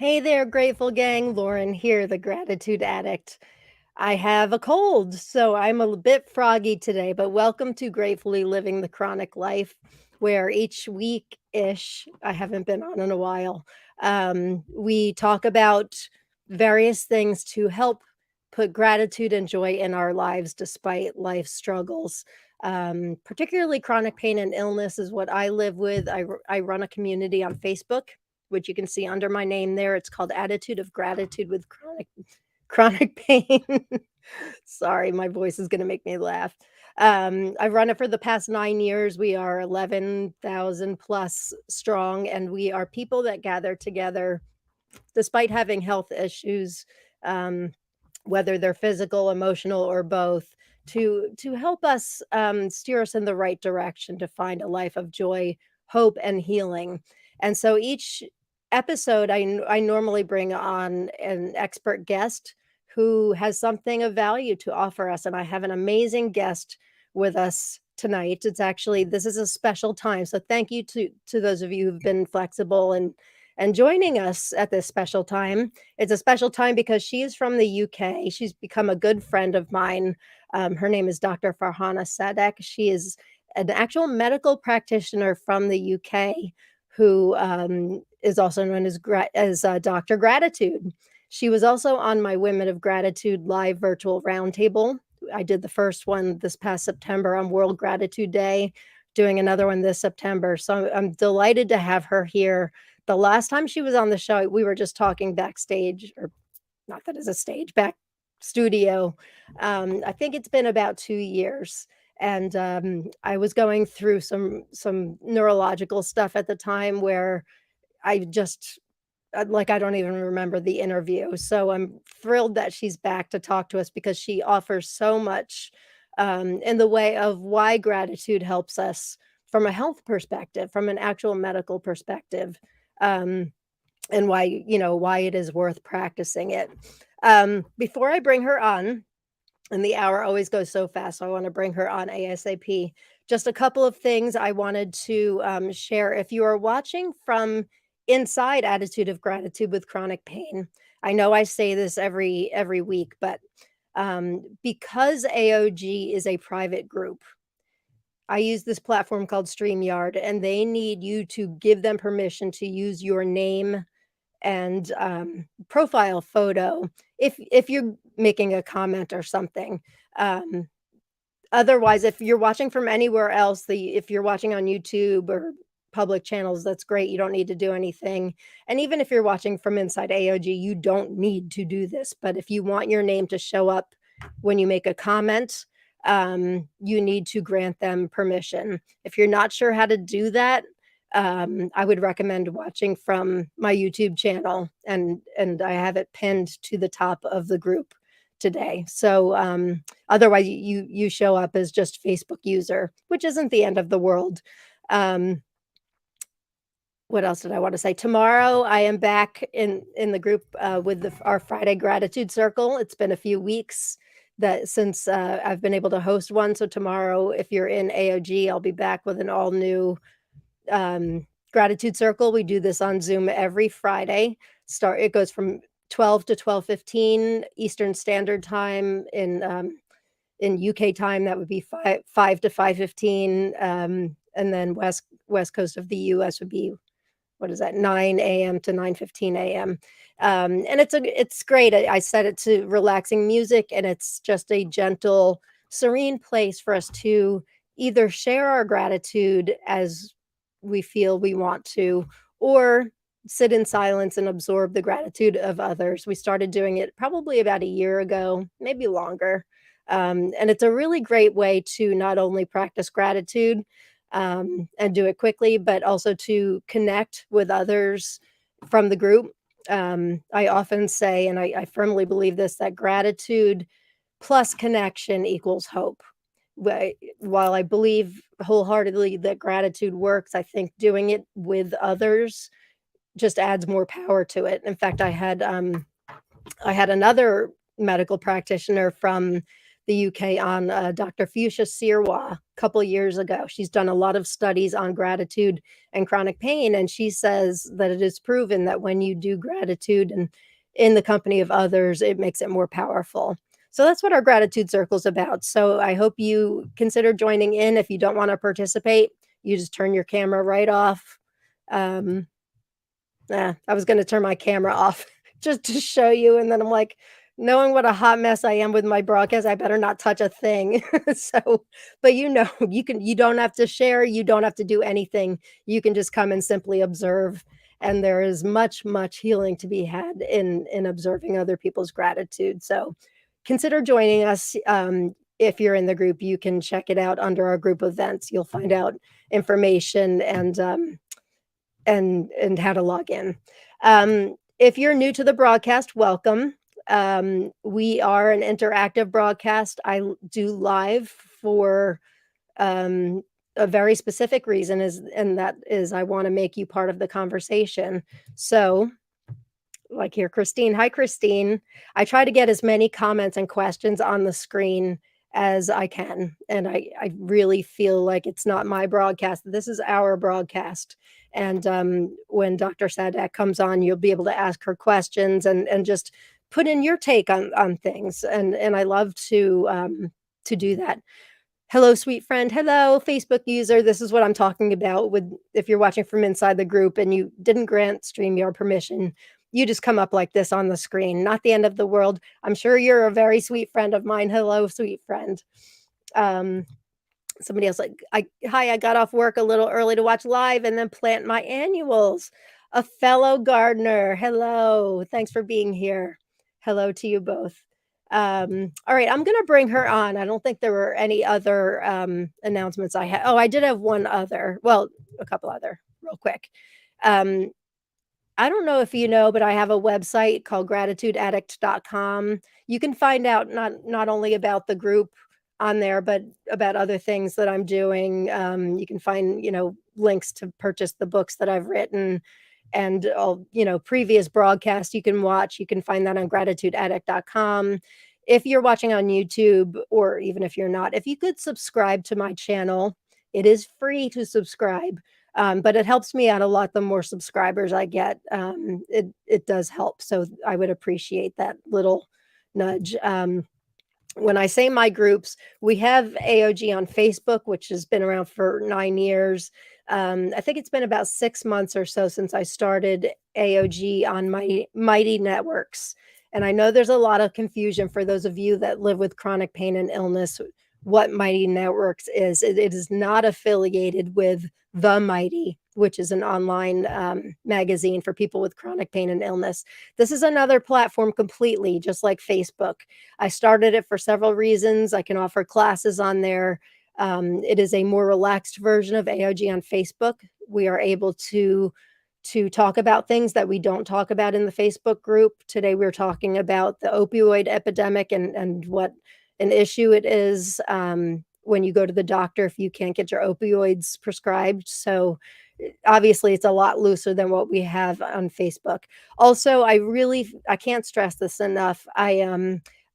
Hey there, grateful gang. Lauren here, the gratitude addict. I have a cold, so I'm a bit froggy today, but welcome to Gratefully Living the Chronic Life, where each week ish, I haven't been on in a while, we talk about various things to help put gratitude and joy in our lives despite life struggles. Particularly chronic pain and illness is what I live with. I run a community on Facebook, which you can see under my name there. It's called Attitude of Gratitude with chronic pain. Sorry, my voice is gonna make me laugh. I've run it for the past 9 years. We are 11,000 plus strong, and we are people that gather together despite having health issues, um, whether they're physical, emotional, or both, to help us, steer us in the right direction to find a life of joy, hope, and healing. And so each episode, I normally bring on an expert guest who has something of value to offer us, and I have an amazing guest with us tonight. This is a special time, so thank you to those of you who've been flexible and joining us at this special time. It's a special time because she is from the UK. She's become a good friend of mine. Her name is Dr. Farhana Sadek. She is an actual medical practitioner from the UK who is also known as Dr. Gratitude. She was also on my Women of Gratitude live virtual roundtable. I did the first one this past September on World Gratitude Day, doing another one this September. So I'm delighted to have her here. The last time she was on the show, we were just talking backstage, or not that it's a stage, back studio. I think it's been about 2 years, and, I was going through some neurological stuff at the time where I just like, I don't even remember the interview, so I'm thrilled that she's back to talk to us because she offers so much, in the way of why gratitude helps us from a health perspective, from an actual medical perspective, um, and why it is worth practicing it. Before I bring her on, and the hour always goes so fast, so I wanna bring her on ASAP. Just a couple of things I wanted to, share. If you are watching from inside Attitude of Gratitude with Chronic Pain, I know I say this every week, but, because AOG is a private group, I use this platform called StreamYard, and they need you to give them permission to use your name and, profile photo if you're making a comment or something. Um, Otherwise, if you're watching from anywhere else, the if you're watching on YouTube or public channels, that's great, you don't need to do anything. And even if you're watching from inside AOG, you don't need to do this, but if you want your name to show up when you make a comment, you need to grant them permission. If you're not sure how to do that, I would recommend watching from my YouTube channel, and I have it pinned to the top of the group today. So, otherwise, you show up as just Facebook user, which isn't the end of the world. Um, what else did I want to say? Tomorrow, I am back in the group with our Friday gratitude circle. It's been a few weeks that since I've been able to host one. So tomorrow, if you're in AOG, I'll be back with an all new gratitude circle. We do this on Zoom every Friday. It goes from 12 to 12:15 Eastern Standard Time. In UK time, that would be 5 to 5:15, and then West Coast of the US would be, what is that, 9 AM to 9:15 AM. And it's great. I set it to relaxing music, and it's just a gentle, serene place for us to either share our gratitude as we feel we want to, or sit in silence and absorb the gratitude of others. We started doing it probably about a year ago, maybe longer. And it's a really great way to not only practice gratitude, and do it quickly, but also to connect with others from the group. I often say, and I firmly believe this, that gratitude plus connection equals hope. While I believe wholeheartedly that gratitude works, I think doing it with others just adds more power to it. In fact, I had another medical practitioner from the UK on Dr. Fuchsia Sirwa a couple years ago. She's done a lot of studies on gratitude and chronic pain, and she says that it is proven that when you do gratitude and in the company of others, it makes it more powerful. So that's what our gratitude circle is about. So I hope you consider joining in. If you don't want to participate, you just turn your camera right off. I was going to turn my camera off just to show you. And then I'm like, knowing what a hot mess I am with my broadcast, I better not touch a thing. So, but you don't have to share. You don't have to do anything. You can just come and simply observe. And there is much, much healing to be had in observing other people's gratitude. So consider joining us. If you're in the group, you can check it out under our group events. You'll find out information and how to log in. If you're new to the broadcast, welcome. We are an interactive broadcast. I do live for a very specific reason, and that is I want to make you part of the conversation. So, like here, Christine. Hi, Christine. I try to get as many comments and questions on the screen as I can. And I really feel like it's not my broadcast. This is our broadcast. And when Dr. Sadek comes on, you'll be able to ask her questions and just put in your take on things. And I love to do that. Hello, sweet friend. Hello, Facebook user. This is what I'm talking about with if you're watching from inside the group and you didn't grant StreamYard permission, you just come up like this on the screen. Not the end of the world. I'm sure you're a very sweet friend of mine. Hello, sweet friend. Somebody else like, hi, I got off work a little early to watch live and then plant my annuals. A fellow gardener. Hello. Thanks for being here. Hello to you both. All right, I'm going to bring her on. I don't think there were any other announcements I had. Oh, I did have one other. Well, a couple other real quick. I don't know if you know, but I have a website called gratitudeaddict.com. You can find out not only about the group on there, but about other things that I'm doing. You can find, links to purchase the books that I've written and all, previous broadcasts you can watch. You can find that on gratitudeaddict.com. If you're watching on YouTube, or even if you're not, if you could subscribe to my channel, it is free to subscribe. But it helps me out a lot. The more subscribers I get, it does help. So I would appreciate that little nudge. When I say my groups, we have AOG on Facebook, which has been around for 9 years. I think it's been about 6 months or so since I started AOG on my Mighty Networks. And I know there's a lot of confusion for those of you that live with chronic pain and illness, what Mighty Networks is. It is not affiliated with The Mighty, which is an online magazine for people with chronic pain and illness. This is another platform completely, just like Facebook. I started it for several reasons. I can offer classes on there. It is a more relaxed version of AOG on Facebook. We are able to talk about things that we don't talk about in the Facebook group. Today, we're talking about the opioid epidemic and what an issue it is when you go to the doctor if you can't get your opioids prescribed. So obviously it's a lot looser than what we have on Facebook. Also, I can't stress this enough.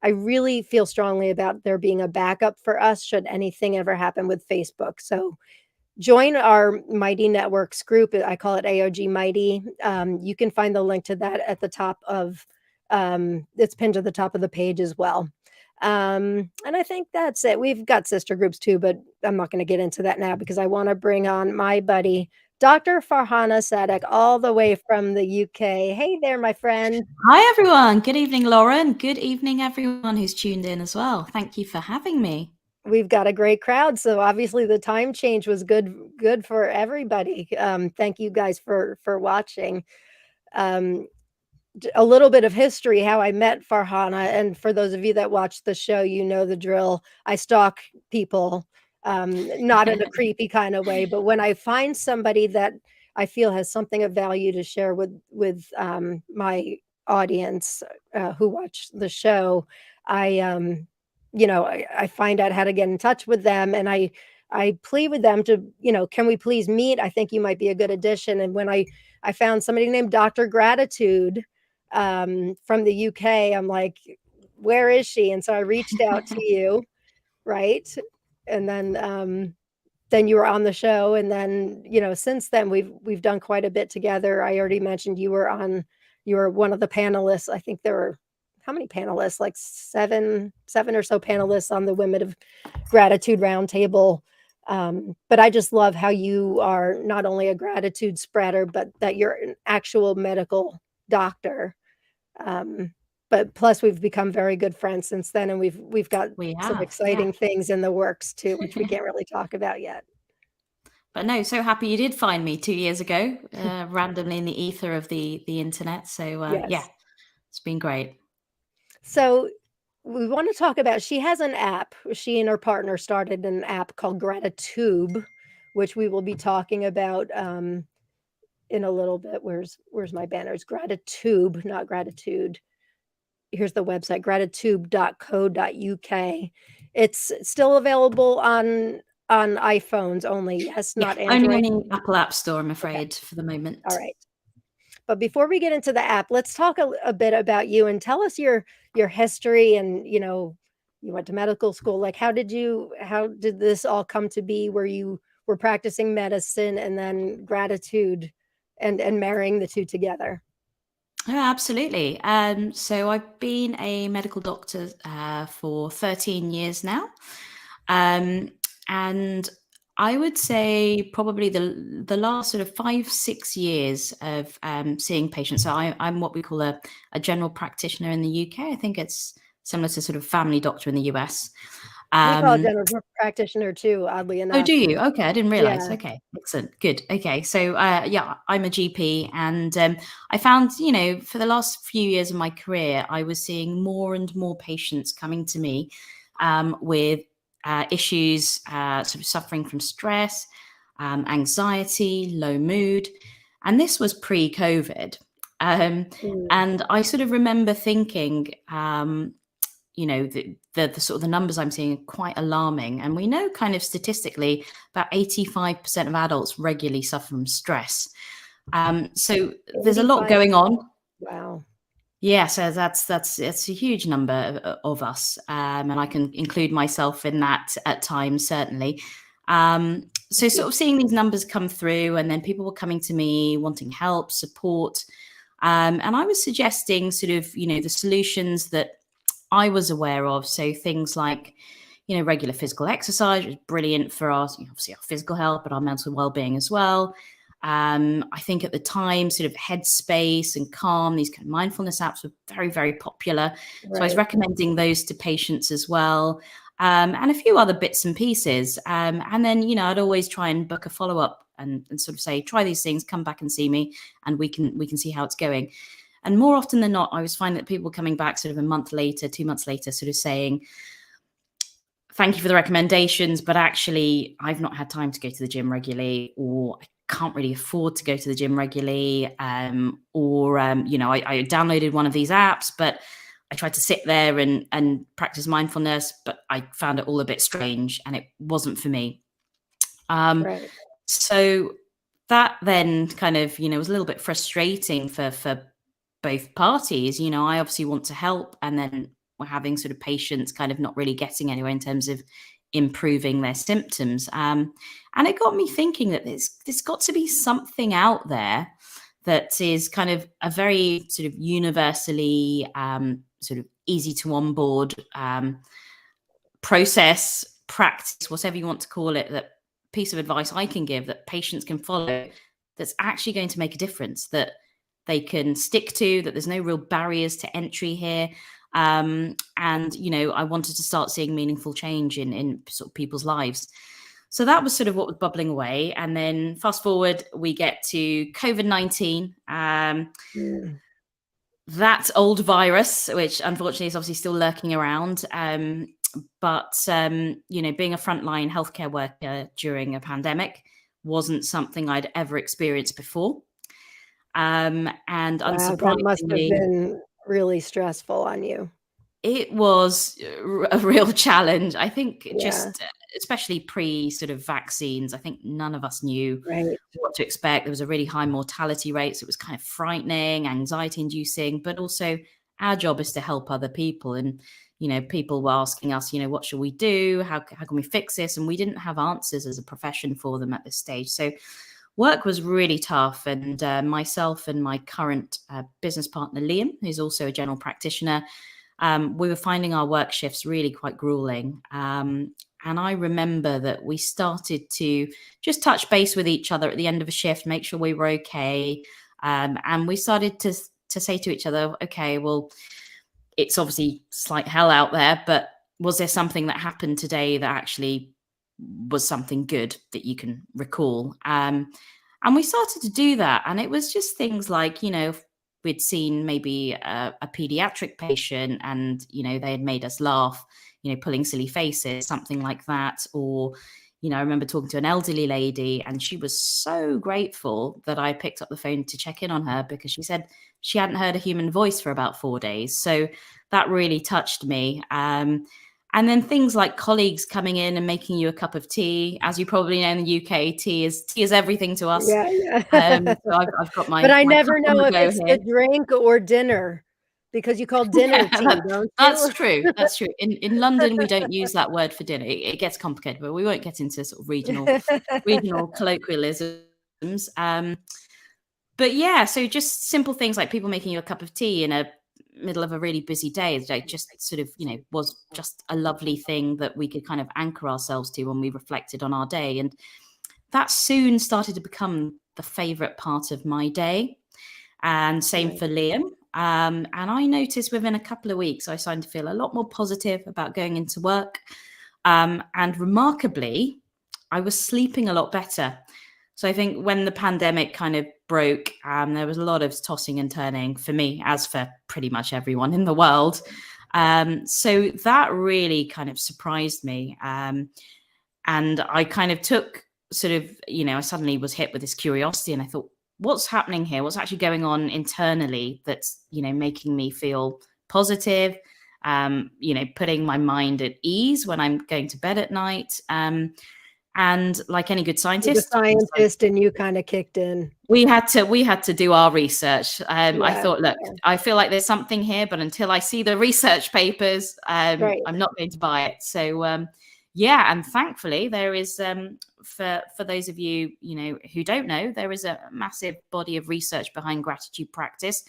I really feel strongly about there being a backup for us should anything ever happen with Facebook. So join our Mighty Networks group. I call it AOG Mighty. You can find the link to that at the top of, it's pinned to the top of the page as well. And I think that's it. We've got sister groups too, but I'm not going to get into that now because I want to bring on my buddy, Dr. Farhana Sadek, all the way from the UK. Hey there, my friend. Hi, everyone. Good evening, Lauren. Good evening, everyone who's tuned in as well. Thank you for having me. We've got a great crowd, so obviously the time change was good for everybody. Thank you guys for watching. A little bit of history, how I met Farhana, and for those of you that watch the show, you know the drill. I stalk people, not in a creepy kind of way, but when I find somebody that I feel has something of value to share with my audience who watch the show, I find out how to get in touch with them, and I plead with them to, can we please meet? I think you might be a good addition. And when I found somebody named Dr. Gratitude from the UK, I'm like, where is she? And so I reached out to you, right? And then you were on the show, and then, since then we've done quite a bit together. I already mentioned you were one of the panelists. I think there were how many panelists? Like seven or so panelists on the Women of Gratitude Roundtable. But I just love how you are not only a gratitude spreader, but that you're an actual medical doctor. But plus we've become very good friends since then, and we've got We some have, yeah. exciting things in the works too, which we can't really talk about yet. But no, so happy you did find me 2 years ago, randomly in the ether of the internet. So yeah, Yes. it's been great. So we want to talk about, she has an app. She and her partner started an app called Gratitube, which we will be talking about in a little bit. Where's my banners? Gratitube, not gratitude. Here's the website, gratitube.co.uk. It's still available on iPhones only. Yes, Yeah, not only Android. on the Apple App Store, I'm Okay. afraid, for the moment. All right. But before we get into the app, let's talk a bit about you and tell us your history. And you went to medical school. Like, how did this all come to be, where you were practicing medicine and then gratitude, and marrying the two together? Oh, absolutely. So I've been a medical doctor for 13 years now. And I would say probably the last sort of 5-6 years of seeing patients. So I'm what we call a general practitioner in the UK. I think it's similar to sort of family doctor in the US. We call it Um, general practitioner too, oddly Oh, enough. do you? Okay, I didn't realize. Yeah. Okay, excellent. Good. Okay, so yeah, I'm a GP, and I found, for the last few years of my career, I was seeing more and more patients coming to me with issues, sort of suffering from stress, anxiety, low mood, and this was pre-COVID. Um, Mm. and I sort of remember thinking, the sort of the numbers I'm seeing are quite alarming. And we know kind of statistically about 85% of adults regularly suffer from stress. So there's a lot 85. going on. Wow. Yeah, so it's a huge number of us, and I can include myself in that at times, certainly. So sort of seeing these numbers come through, and then people were coming to me wanting help, support, and I was suggesting sort of the solutions that I was aware of. So things like, regular physical exercise was brilliant for our, obviously our physical health, but our mental well-being as well. I think at the time, sort of Headspace and Calm, these kind of mindfulness apps were very, very popular. So I was Right. recommending those to patients as well. And a few other bits and pieces. And then, I'd always try and book a follow-up and sort of say, try these things, come back and see me, and we can see how it's going. And more often than not, I was finding that people coming back sort of a month later, 2 months later, sort of saying, thank you for the recommendations, but actually I've not had time to go to the gym regularly, or I can't really afford to go to the gym regularly. I downloaded one of these apps, but I tried to sit there and practice mindfulness, but I found it all a bit strange and it wasn't for me. Right. So that then kind of, was a little bit frustrating for both parties. I obviously want to help, and then we're having sort of patients kind of not really getting anywhere in terms of improving their symptoms. And it got me thinking that there's got to be something out there that is kind of a very sort of universally sort of easy to onboard process, practice, whatever you want to call it, that piece of advice I can give that patients can follow, that's actually going to make a difference, that they can stick to, that there's no real barriers to entry here. And, I wanted to start seeing meaningful change in sort of people's lives. So that was sort of what was bubbling away. And then fast forward, we get to COVID-19. That old virus, which unfortunately is obviously still lurking around. But being a frontline healthcare worker during a pandemic wasn't something I'd ever experienced before. And Wow, that must have unsurprisingly, been really stressful on you. it was a real challenge. I think Yeah. just especially pre sort of vaccines, I think none of us knew Right. what to expect. There was a really high mortality rate, so it was kind of frightening, anxiety inducing, but also our job is to help other people. And, people were asking us, what should we do? How can we fix this? And we didn't have answers as a profession for them at this stage. So work was really tough. And myself and my current business partner, Liam, who's also a general practitioner, we were finding our work shifts really quite grueling. And I remember that we started to just touch base with each other at the end of a shift, make sure we were okay. And we started to say to each other, okay, well, it's obviously slight hell out there, but was there something that happened today that actually was something good that you can recall? And we started to do that. And it was just things like, we'd seen maybe a pediatric patient and, they had made us laugh, pulling silly faces, something like that. Or, I remember talking to an elderly lady and she was so grateful that I picked up the phone to check in on her because she said she hadn't heard a human voice for about 4 days. So that really touched me. And then things like colleagues coming in and making you a cup of tea. As you probably know, in the UK, tea is everything to us. Yeah. So I've got my But I my never cup on know the if go it's here. the drink or dinner, because you call dinner tea, don't That's you? true. That's true. In London, we don't use that word for dinner. It gets complicated, but we won't get into sort of regional colloquialisms. But yeah, so just simple things like people making you a cup of tea in a middle of a really busy day, like just sort of, was just a lovely thing that we could kind of anchor ourselves to when we reflected on our day. And that soon started to become the favorite part of my day. And same for Liam. And I noticed within a couple of weeks, I started to feel a lot more positive about going into work. And remarkably, I was sleeping a lot better. So I think when the pandemic kind of broke, there was a lot of tossing and turning for me, as for pretty much everyone in the world. So that really kind of surprised me. And I kind of took sort of, I suddenly was hit with this curiosity and I thought, what's happening here? What's actually going on internally that's, making me feel positive, putting my mind at ease when I'm going to bed at night. And like any good You're the scientist, scientist and you kind of kicked in. we had to do our research. I Yeah, thought, look, I feel like there's something here, but until I see the research papers, right. I'm not going to buy it. So yeah, and thankfully there is for those of you who don't know, there is a massive body of research behind gratitude practice,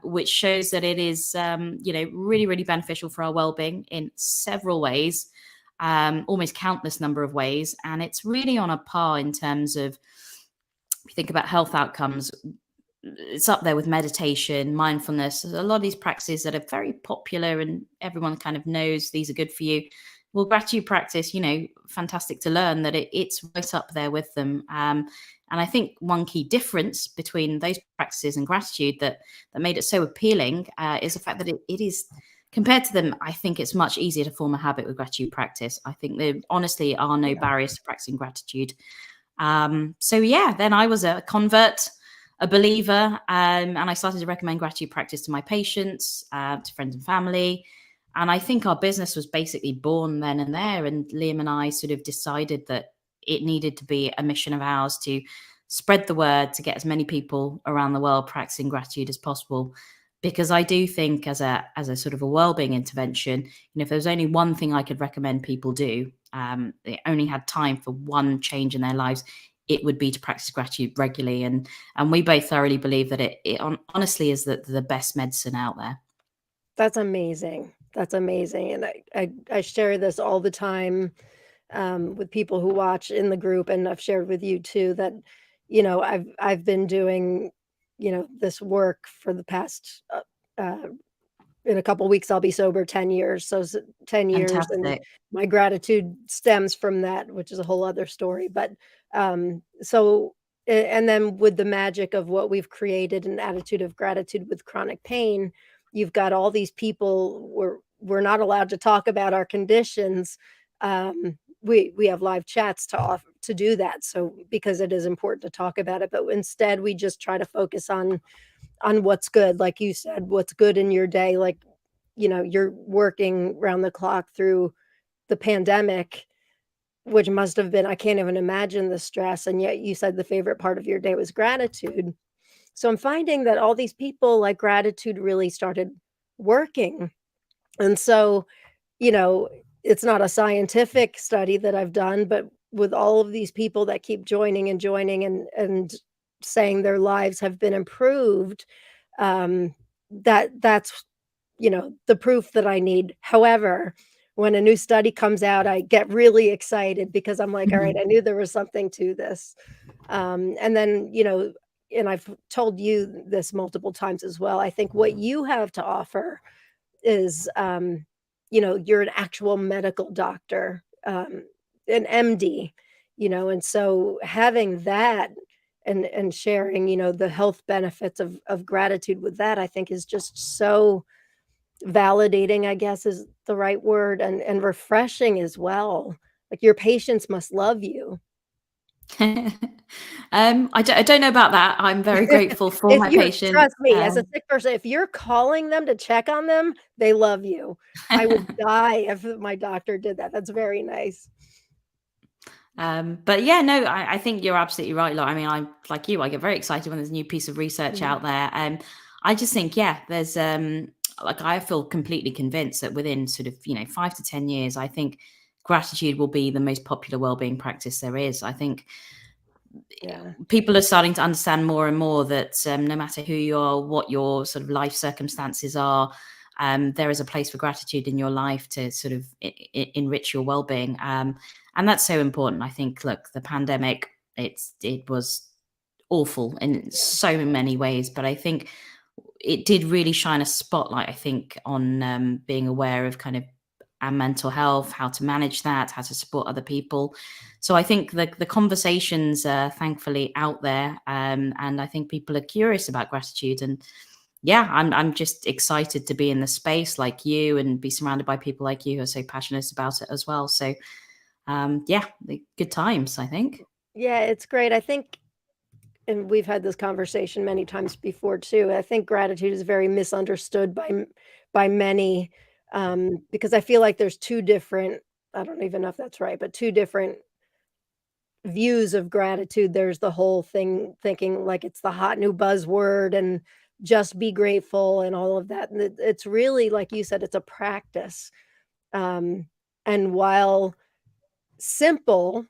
which shows that it is really, really beneficial for our well-being in several ways, almost countless number of ways. And it's really on a par in terms of, if you think about health outcomes, it's up there with meditation, mindfulness. There's a lot of these practices that are very popular and everyone kind of knows these are good for you. Well, gratitude practice, fantastic to learn that it's right up there with them. And I think one key difference between those practices and gratitude that made it so appealing is the fact that it is, compared to them, I think it's much easier to form a habit with gratitude practice. I think there honestly are no barriers to practicing gratitude. So yeah, then I was a convert, a believer, and I started to recommend gratitude practice to my patients, to friends and family. And I think our business was basically born then and there. And Liam and I sort of decided that it needed to be a mission of ours to spread the word, to get as many people around the world practicing gratitude as possible. Because I do think as a sort of a wellbeing intervention, if there's only one thing I could recommend people do, they only had time for one change in their lives, it would be to practice gratitude regularly. And we both thoroughly believe that it honestly is the best medicine out there. That's amazing. That's amazing. And I share this all the time with people who watch in the group, and I've shared with you too that, I've been doing, this work for the past in a couple weeks I'll be sober 10 years. So 10 years, and Fantastic. my gratitude stems from that, which is a whole other story. But so and then with the magic of what we've created, an attitude of gratitude with chronic pain, you've got all these people, we're not allowed to talk about our conditions. We have live chats to do that. So because it is important to talk about it, but instead we just try to focus on what's good. Like you said, what's good in your day. Like, you're working round the clock through the pandemic, which must have been, I can't even imagine the stress. And yet you said the favorite part of your day was gratitude. So I'm finding that all these people, like, gratitude really started working. And so, you know, it's not a scientific study that I've done, but with all of these people that keep joining and joining and saying their lives have been improved, that's, the proof that I need. However, when a new study comes out, I get really excited because I'm like, all right, Mhm. I knew there was something to this. And then, and I've told you this multiple times as well. I think what you have to offer is, you're an actual medical doctor, an MD, and so having that and sharing, the health benefits of gratitude with that, I think is just so validating, I guess is the right word, and refreshing as well. Like your patients must love you. I don't know about that. I'm very grateful for If my you're patients. trust me, as a sick person, if you're calling them to check on them, they love you. I would die if my doctor did that. That's very nice. But yeah, no, I think you're absolutely right. Like, I mean, I'm like you, I get very excited when there's a new piece of research Mhm. out there. I just think, yeah, there's like I feel completely convinced that within sort of 5 to 10 years, I think gratitude will be the most popular well-being practice there is. I think Yeah. people are starting to understand more and more that no matter who you are, what your sort of life circumstances are, there is a place for gratitude in your life to sort of enrich your well-being, and that's so important. I think, look, the pandemic, it was awful in so many ways, but I think it did really shine a spotlight, I think, on being aware of kind of our mental health, how to manage that, how to support other people. So I think the conversations are thankfully out there, and I think people are curious about gratitude. And yeah, I'm just excited to be in the space like you and be surrounded by people like you who are so passionate about it as well. So yeah, good times, I think. Yeah, it's great. I think and we've had this conversation many times before too. I think gratitude is very misunderstood by many, because I feel like there's 2 different I don't even know if that's right, but 2 different views of gratitude. There's the whole thing thinking like it's the hot new buzzword and just be grateful and all of that, and it's really, like you said, it's a practice, um, and while simple,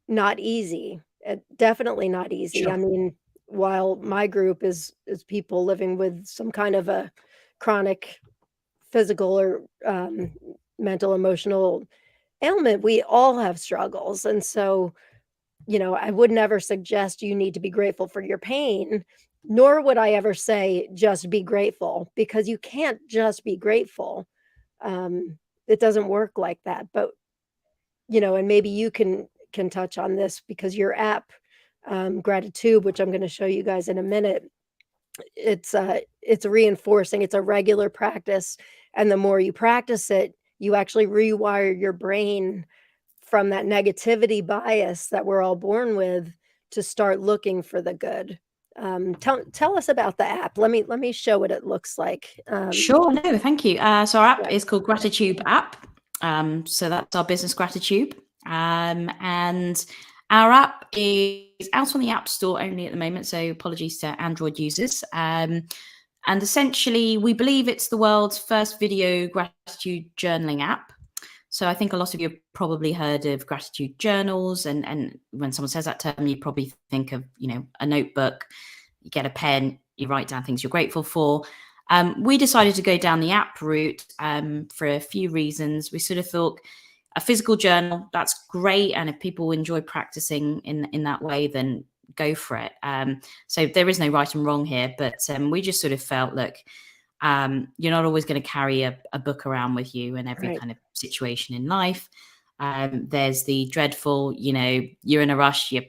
not easy, definitely not easy. I Sure. mean, while my group is people living with some kind of a chronic physical or, mental, emotional ailment, we all have struggles, and so, I would never suggest you need to be grateful for your pain, nor would I ever say just be grateful because you can't just be grateful. It doesn't work like that, but and maybe you can touch on this because your app, Gratitube, which I'm gonna show you guys in a minute, it's reinforcing, it's a regular practice, and the more you practice it, you actually rewire your brain from that negativity bias that we're all born with to start looking for the good. Tell us about the app. Let me show what it looks like. Sure, no, thank you. So our app Yeah, is called Gratitube App. So that's our business Gratitube. And our app is out on the App Store only at the moment. So apologies to Android users. And essentially, we believe it's the world's first video gratitude journaling app. So I think a lot of you have probably heard of gratitude journals. And when someone says that term, you probably think of, a notebook, you get a pen, you write down things you're grateful for. We decided to go down the app route for a few reasons. We sort of thought a physical journal, that's great. And if people enjoy practicing in that way, then go for it. So there is no right and wrong here, but we just sort of felt, look, you're not always going to carry a book around with you in every right, kind of situation in life. There's the dreadful, you're in a rush, you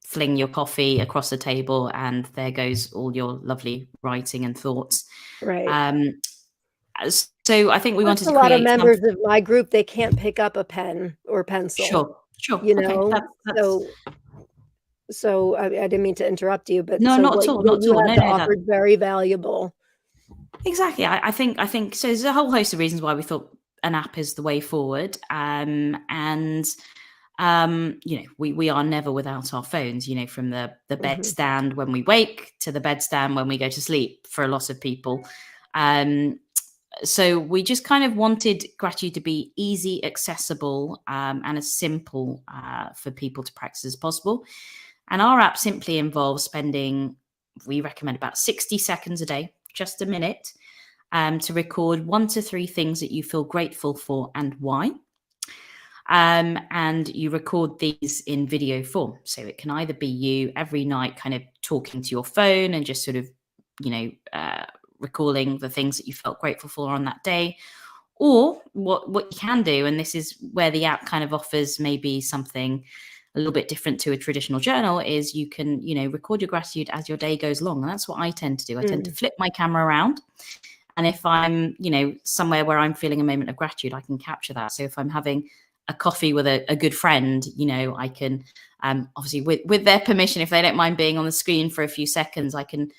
fling your coffee across the table and there goes all your lovely writing and thoughts. right. Um, so I think we Plus wanted a to lot of create members something. of my group, they can't pick up a pen or pencil, Sure, sure. you Okay, know? that's So I didn't mean to interrupt you, but no, so not what at all, what not at you all. have No, to no, offer that is very valuable. exactly. I think so. There's a whole host of reasons why we thought an app is the way forward. And we are never without our phones, from the bed Mhm. stand when we wake to the bed stand when we go to sleep for a lot of people. um So we just kind of wanted gratitude to be easy, accessible, and as simple for people to practice as possible. And our app simply involves spending, we recommend about 60 seconds a day, just a minute, to record 1 to 3 things that you feel grateful for and why. And you record these in video form. So it can either be you every night kind of talking to your phone and just sort of, recalling the things that you felt grateful for on that day. Or what you can do, and this is where the app kind of offers maybe something a little bit different to a traditional journal, is you can, record your gratitude as your day goes along. And that's what I tend to do. I tend to flip my camera around. And if I'm, somewhere where I'm feeling a moment of gratitude, I can capture that. So if I'm having a coffee with a good friend, I can, obviously with their permission, if they don't mind being on the screen for a few seconds, I can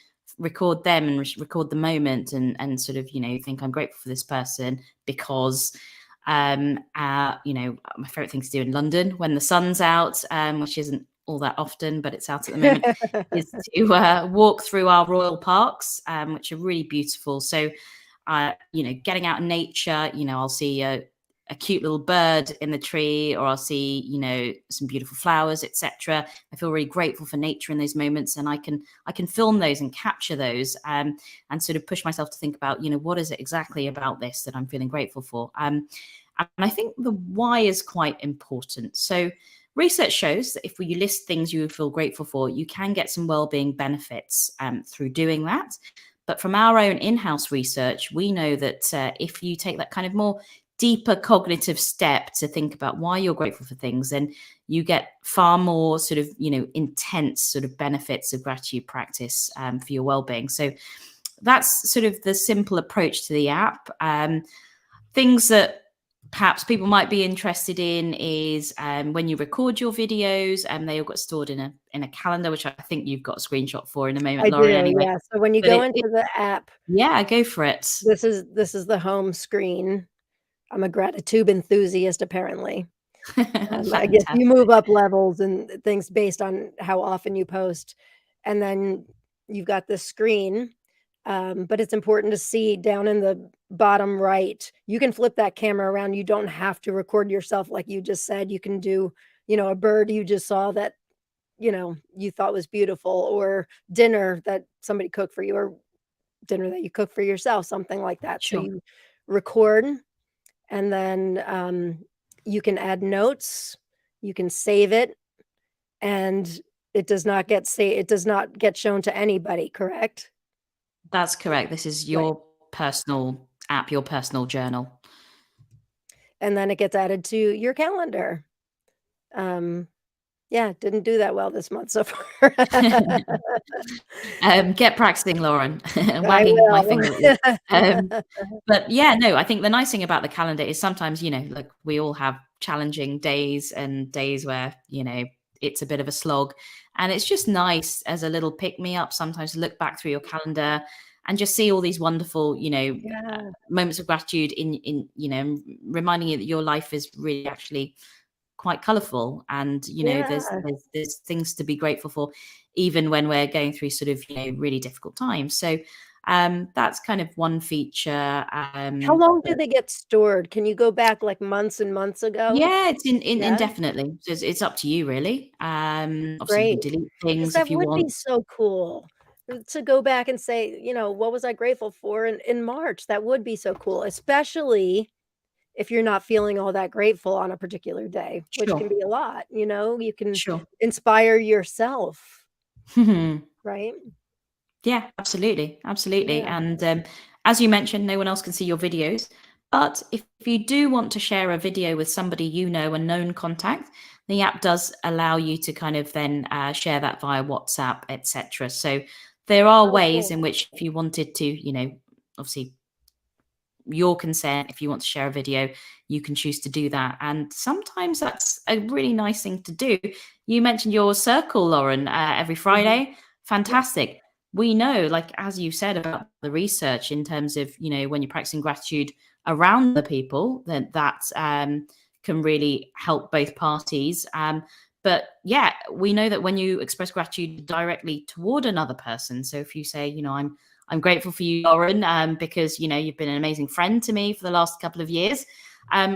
record them and record the moment and sort of, think I'm grateful for this person because, my favorite thing to do in London when the sun's out, which isn't all that often, but it's out at the moment, is to walk through our royal parks, which are really beautiful. So, getting out in nature, I'll see a cute little bird in the tree, or I'll see, some beautiful flowers, etc. I feel really grateful for nature in those moments, and I can film those and capture those, and sort of push myself to think about, what is it exactly about this that I'm feeling grateful for. And I think the why is quite important. So research shows that if you list things you feel grateful for, you can get some well-being benefits through doing that. But from our own in-house research, we know that if you take that kind of more deeper cognitive step to think about why you're grateful for things, then you get far more sort of, intense sort of benefits of gratitude practice for your well-being. So that's sort of the simple approach to the app. Things that perhaps people might be interested in is when you record your videos, and they all got stored in a calendar, which I think you've got a screenshot for in a moment, I Lauren. do, anyway, yeah. So when you but go into the app, yeah, go for it. this is the home screen. I'm a Gratitube enthusiast, apparently. I guess you move up levels and things based on how often you post, and then you've got this screen. But it's important to see down in the bottom right, you can flip that camera around. You don't have to record yourself like you just said. You can do, a bird you just saw that, you thought was beautiful, or dinner that somebody cooked for you, or dinner that you cook for yourself, something like that. So Sure. you record, and then you can add notes, you can save it, and it does not get shown to anybody, correct? That's correct. This is Right. your personal app, your personal journal. And then it gets added to your calendar. Yeah, didn't do that well this month so far. Get practicing, Lauren. I Wagging my will. finger at you. But yeah, no, I think the nice thing about the calendar is sometimes, like we all have challenging days and days where, it's a bit of a slog. And it's just nice as a little pick me up sometimes to look back through your calendar and just see all these wonderful, Yeah. moments of gratitude in, reminding you that your life is really actually quite colorful, and there's Yeah. there's things to be grateful for even when we're going through sort of really difficult times. So that's kind of one feature. How long do they get stored? Can you go back, like, months and months ago? Yeah, it's in Yeah? indefinitely, so it's up to you really. Obviously you can Great. delete 'Cause things that if you would be want. so cool, to go back and say, "What was I grateful for in March?" That would be so cool, especially if you're not feeling all that grateful on a particular day, which can Sure. be a lot, you can Sure. inspire yourself, right? Yeah, absolutely, absolutely. Yeah. And as you mentioned, no one else can see your videos. But if you do want to share a video with somebody a known contact, the app does allow you to kind of then share that via WhatsApp, etc. So there are Oh, ways cool. in which, if you wanted to, obviously your consent, if you want to share a video, you can choose to do that. And sometimes that's a really nice thing to do. You mentioned your circle, Lauren, every Mhm. Friday. Yeah. Fantastic. We know, like, as you said about the research in terms of, when you're practicing gratitude around the people, then that can really help both parties. But yeah, we know that when you express gratitude directly toward another person, so if you say, I'm grateful for you, Lauren, because, you've been an amazing friend to me for the last couple of years.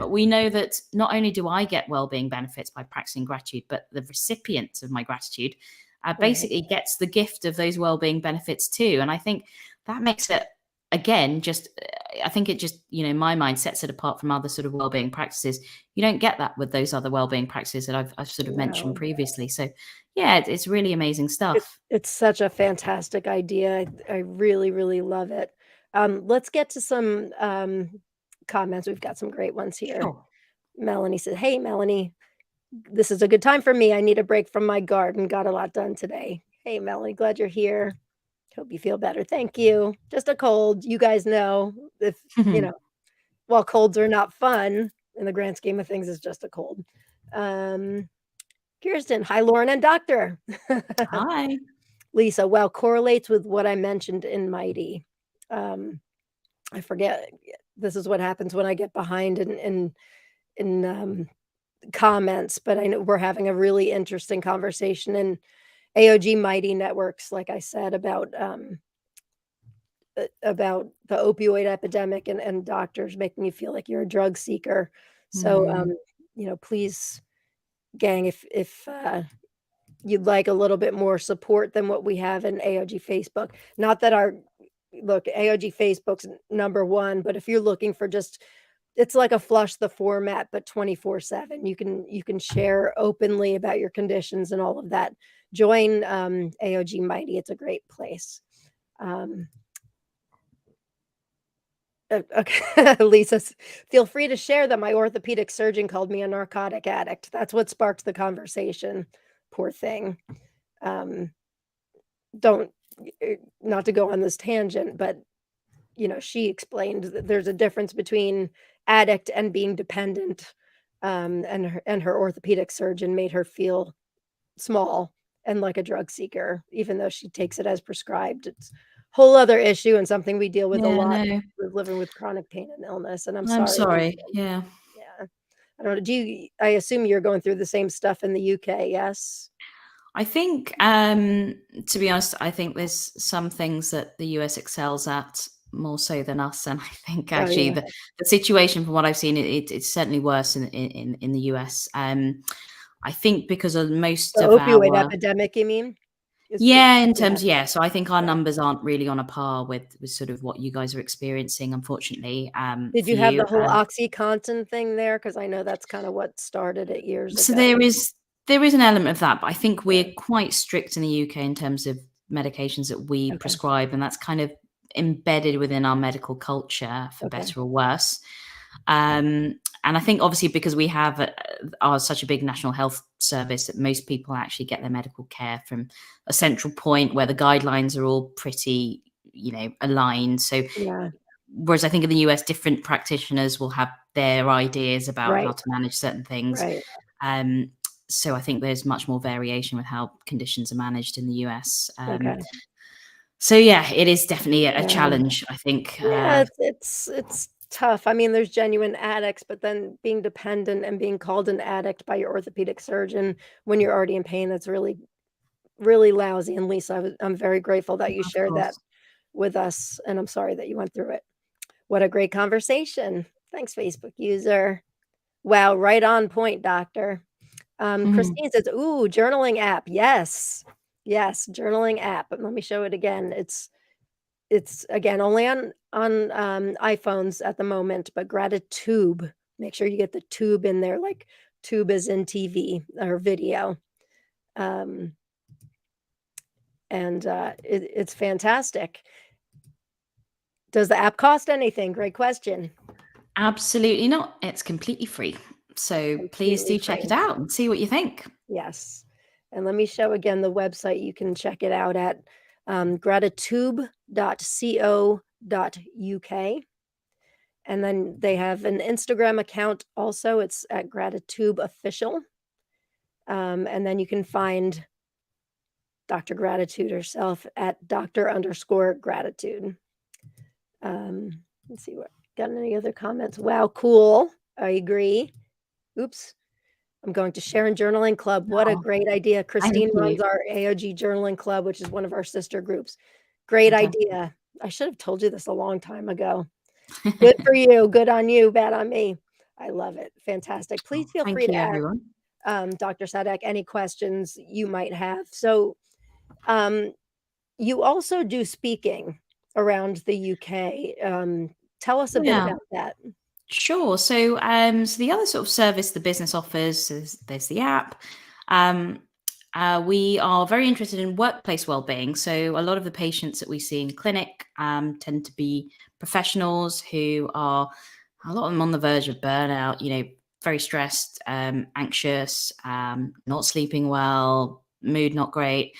We know that not only do I get well-being benefits by practicing gratitude, but the recipient of my gratitude basically gets the gift of those well-being benefits too. And I think that makes it, again, I think it just, in my mind, sets it apart from other sort of well-being practices. You don't get that with those other well-being practices that I've sort of mentioned previously. So yeah, it's really amazing stuff. It's such a fantastic idea. I really, really love it. Let's get to some comments. We've got some great ones here. Sure. Melanie says, "Hey, Melanie, this is a good time for me. I need a break from my garden. Got a lot done today." Hey, Melanie, glad you're here. Hope you feel better. Thank you. Just a cold. You guys know if, while colds are not fun in the grand scheme of things, it's just a cold. Kirsten, hi, Lauren and Doctor. Hi. Lisa, well, correlates with what I mentioned in Mighty. I forget. This is what happens when I get behind in comments, but I know we're having a really interesting conversation in AOG Mighty Networks, like I said, about the opioid epidemic and doctors making you feel like you're a drug seeker. So, please, gang, if you'd like a little bit more support than what we have in AOG Facebook, not that AOG Facebook's number one, but if you're looking for it's like a flush the format, but 24/7. You can share openly about your conditions and all of that. Join AOG Mighty. It's a great place. Okay. Lisa, feel free to share that my orthopedic surgeon called me a narcotic addict. That's what sparked the conversation. Poor thing. Don't, not to go on this tangent, but she explained that there's a difference between addict and being dependent. And her orthopedic surgeon made her feel small and like a drug seeker, even though she takes it as prescribed. It's a whole other issue and something we deal with a lot with living with chronic pain and illness. And I'm sorry. Yeah. Yeah. I don't know. I assume you're going through the same stuff in the UK, yes? I think, to be honest, I think there's some things that the US excels at more so than us. And I think actually the situation, from what I've seen, it's certainly worse in the US. I think because of most The of opioid our epidemic, you mean? in terms, so I think our numbers aren't really on a par with sort of what you guys are experiencing, unfortunately. Did you have the whole OxyContin thing there? Because I know that's kind of what started it years So ago. there is an element of that, but I think we're quite strict in the UK in terms of medications that we prescribe, and that's kind of embedded within our medical culture, for better or worse. And I think obviously because we have such a big national health service, that most people actually get their medical care from a central point where the guidelines are all pretty, aligned. So whereas I think in the US, different practitioners will have their ideas about how to manage certain things. So I think there's much more variation with how conditions are managed in the US. So yeah, it is definitely a challenge, I think. Yeah, it's tough. I mean, there's genuine addicts, but then being dependent and being called an addict by your orthopedic surgeon when you're already in pain, that's really, really lousy. And Lisa, I'm very grateful that you shared that with us, and I'm sorry that you went through it. What a great conversation. Thanks, Facebook user. Wow, right on point, doctor. Christine says, ooh, journaling app. Yes, journaling app. But let me show it again. It's again only on iPhones at the moment, but Gratitube. Make sure you get the tube in there, like tube is in TV or video. And it's fantastic. Does the app cost anything? Great question. Absolutely not. It's completely free. So please do check it out and see what you think. Yes. And let me show again the website. You can check it out at gratitube.co.uk. And then they have an Instagram account also. It's at Gratitube Official. And then you can find Dr. Gratitude herself at Dr._Gratitude. Let's see what got any other comments. Wow, cool. I agree. Oops. I'm going to Sharon Journaling Club. What a great idea. Christine runs our AOG Journaling Club, which is one of our sister groups. Great idea. I should have told you this a long time ago. Good for you, good on you, bad on me. I love it, fantastic. Please feel free Thank to you, ask, everyone. Dr. Sadek any questions you might have. So, um, you also do speaking around the UK. Tell us a bit Yeah. about that. Sure. So the other sort of service the business offers is there's the app. Um, we are very interested in workplace well-being. So a lot of the patients that we see in clinic tend to be professionals who are a lot of them on the verge of burnout. Very stressed, anxious, not sleeping well, mood not great.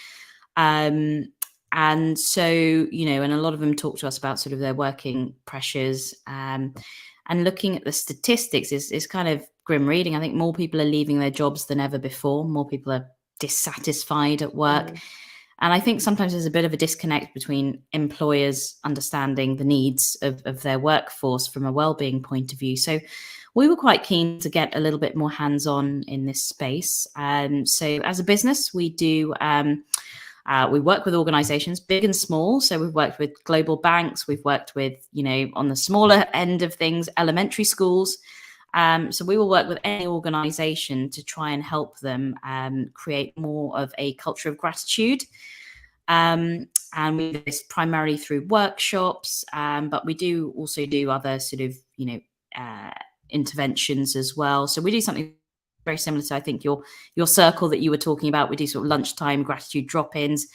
Um, and so, and a lot of them talk to us about sort of their working pressures. And looking at the statistics is kind of grim reading. I think more people are leaving their jobs than ever before. More people are dissatisfied at work. Mhm. And I think sometimes there's a bit of a disconnect between employers understanding the needs of their workforce from a well-being point of view. So we were quite keen to get a little bit more hands-on in this space. So as a business, we work with organizations, big and small. So we've worked with global banks. We've worked with, on the smaller end of things, elementary schools. So we will work with any organization to try and help them create more of a culture of gratitude. And we do this primarily through workshops, but we do also do other sort of, interventions as well. So we do something very similar to, I think, your circle that you were talking about. We do sort of lunchtime gratitude drop-ins,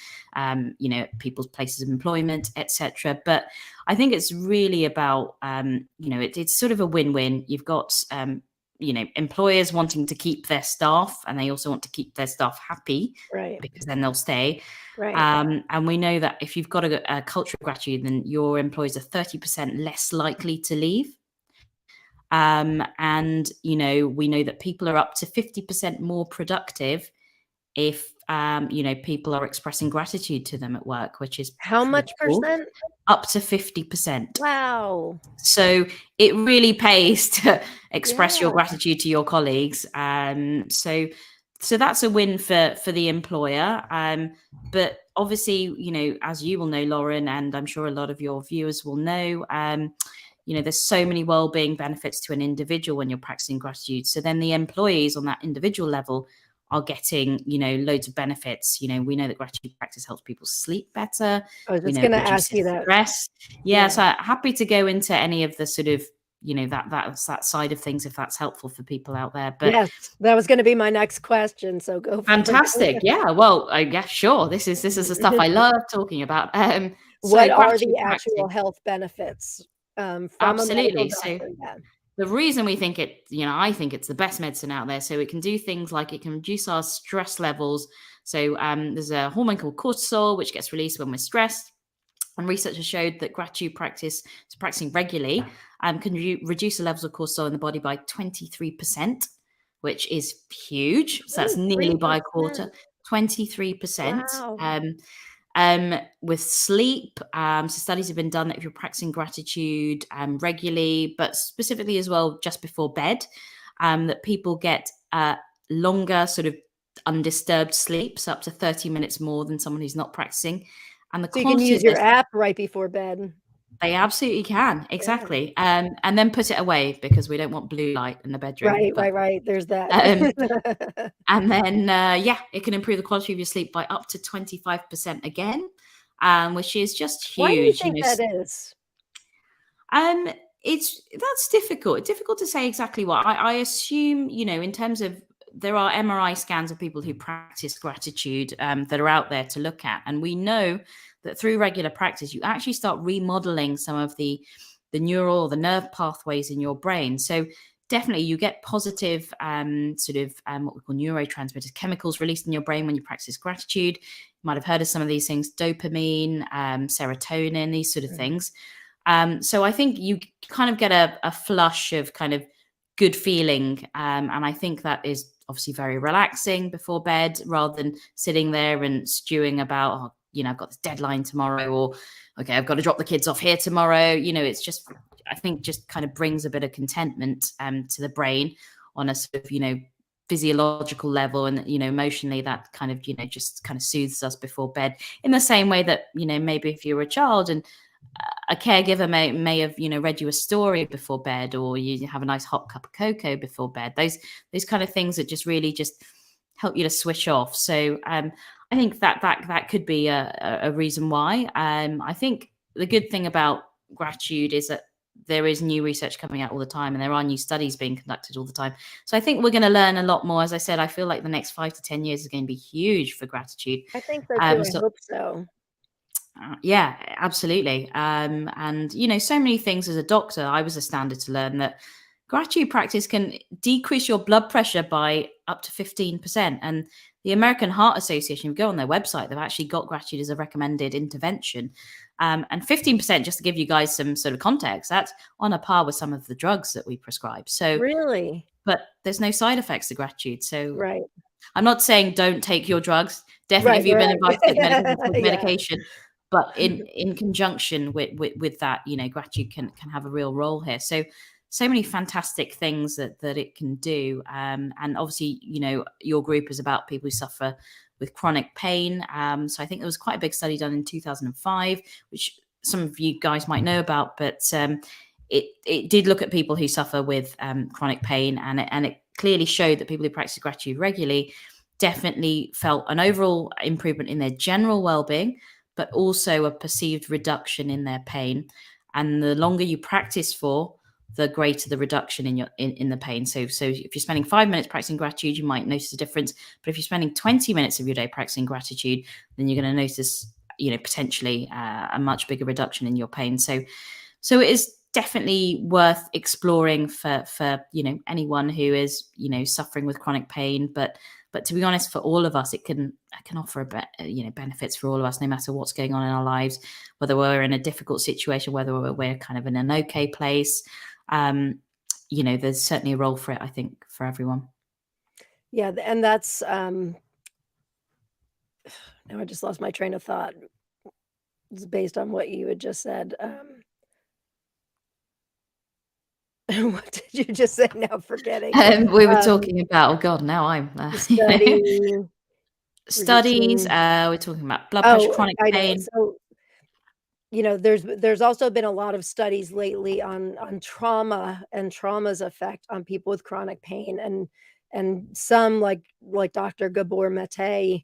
people's places of employment, etc. But I think it's really about, it's sort of a win-win. You've got, employers wanting to keep their staff, and they also want to keep their staff happy, Right, because then they'll stay. right. And we know that if you've got a culture of gratitude, then your employees are 30% less likely to leave. And, we know that people are up to 50% more productive if, people are expressing gratitude to them at work, which is How pretty much cool. percent? Up to 50%. Wow. So it really pays to express your Yeah. gratitude to your colleagues. So that's a win for the employer. But obviously, as you will know, Lauren, and I'm sure a lot of your viewers will know, there's so many well-being benefits to an individual when you're practicing gratitude. So then the employees on that individual level are getting, loads of benefits. We know that gratitude practice helps people sleep better. I was We just know it gonna ask reduces you that. stress. Yeah. So happy to go into any of the sort of, that side of things if that's helpful for people out there. But Yes, that was gonna be my next question, so go for fantastic. it. Yeah. Well, I guess sure. This is the stuff I love talking about. So What are the gratitude actual practice. health benefits, from a medical Absolutely. So doctor? Yeah. the reason we think it, I think it's the best medicine out there. So it can do things like it can reduce our stress levels. So there's a hormone called cortisol, which gets released when we're stressed. And research has showed that gratitude practice, so practicing regularly, can reduce the levels of cortisol in the body by 23%, which is huge. So that's nearly by a 23%. quarter, 23%. Wow. With sleep, so studies have been done that if you're practicing gratitude regularly, but specifically as well just before bed, that people get longer sort of undisturbed sleep, so up to 30 minutes more than someone who's not practicing. And the So you can quantity use of their your app right before bed. they absolutely can, Yeah. exactly. And then put it away because we don't want blue light in the bedroom. Right, But right, right, there's that. um, and then it can improve the quality of your sleep by up to 25% again, which is just Why do you huge. think that is? Um, that's difficult to say exactly what. I assume, in terms of there are MRI scans of people who practice gratitude that are out there to look at, and we know that through regular practice, you actually start remodeling some of the neural or the nerve pathways in your brain. So definitely, you get positive what we call neurotransmitters, chemicals released in your brain when you practice gratitude. You might have heard of some of these things: dopamine, serotonin, these sort of Mm. things. So I think you kind of get a flush of kind of good feeling. And I think that is obviously very relaxing before bed rather than sitting there and stewing about, I've got this deadline tomorrow, or, okay, I've got to drop the kids off here tomorrow. It's just, I think just kind of brings a bit of contentment to the brain on a sort of, physiological level, and emotionally that kind of just kind of soothes us before bed, in the same way that maybe if you were a child and a caregiver may have, read you a story before bed, or you have a nice hot cup of cocoa before bed. Those kind of things that just really just help you to switch off. So I think that could be a reason why. I think the good thing about gratitude is that there is new research coming out all the time, and there are new studies being conducted all the time. So I think we're going to learn a lot more. As I said, I feel like the next 5 to 10 years is going to be huge for gratitude. I think so too. I So hope so. yeah, absolutely. And so many things. As a doctor, I was astounded to learn that gratitude practice can decrease your blood pressure by up to 15%. And the American Heart Association, if you go on their website, they've actually got gratitude as a recommended intervention. And 15%, just to give you guys some sort of context, that's on a par with some of the drugs that we prescribe. So Really? but there's no side effects to gratitude. So Right. I'm not saying don't take your drugs. Definitely, if you've been advised to take medication, take Yeah. medication. But in conjunction with that, gratitude can have a real role here. So many fantastic things that it can do. And obviously, your group is about people who suffer with chronic pain. So I think there was quite a big study done in 2005, which some of you guys might know about, but it did look at people who suffer with chronic pain, and it clearly showed that people who practice gratitude regularly definitely felt an overall improvement in their general well-being, but also a perceived reduction in their pain. And the longer you practice for, the greater the reduction in the pain. So if you're spending 5 minutes practicing gratitude, you might notice a difference. But if you're spending 20 minutes of your day practicing gratitude, then you're going to notice, potentially a much bigger reduction in your pain. So it is definitely worth exploring for anyone who is suffering with chronic pain. But to be honest, for all of us, it can offer benefits for all of us, no matter what's going on in our lives, whether we're in a difficult situation, whether we're kind of in an okay place. There's certainly a role for it, I think, for everyone. Yeah, and that's now I just lost my train of thought. It's based on what you had just said. What did you just say? Now forgetting. We were talking about, oh God, now I'm study. studies. We're talking about blood pressure, chronic I know. pain. So, there's also been a lot of studies lately on trauma and trauma's effect on people with chronic pain, and some like Dr. Gabor Mate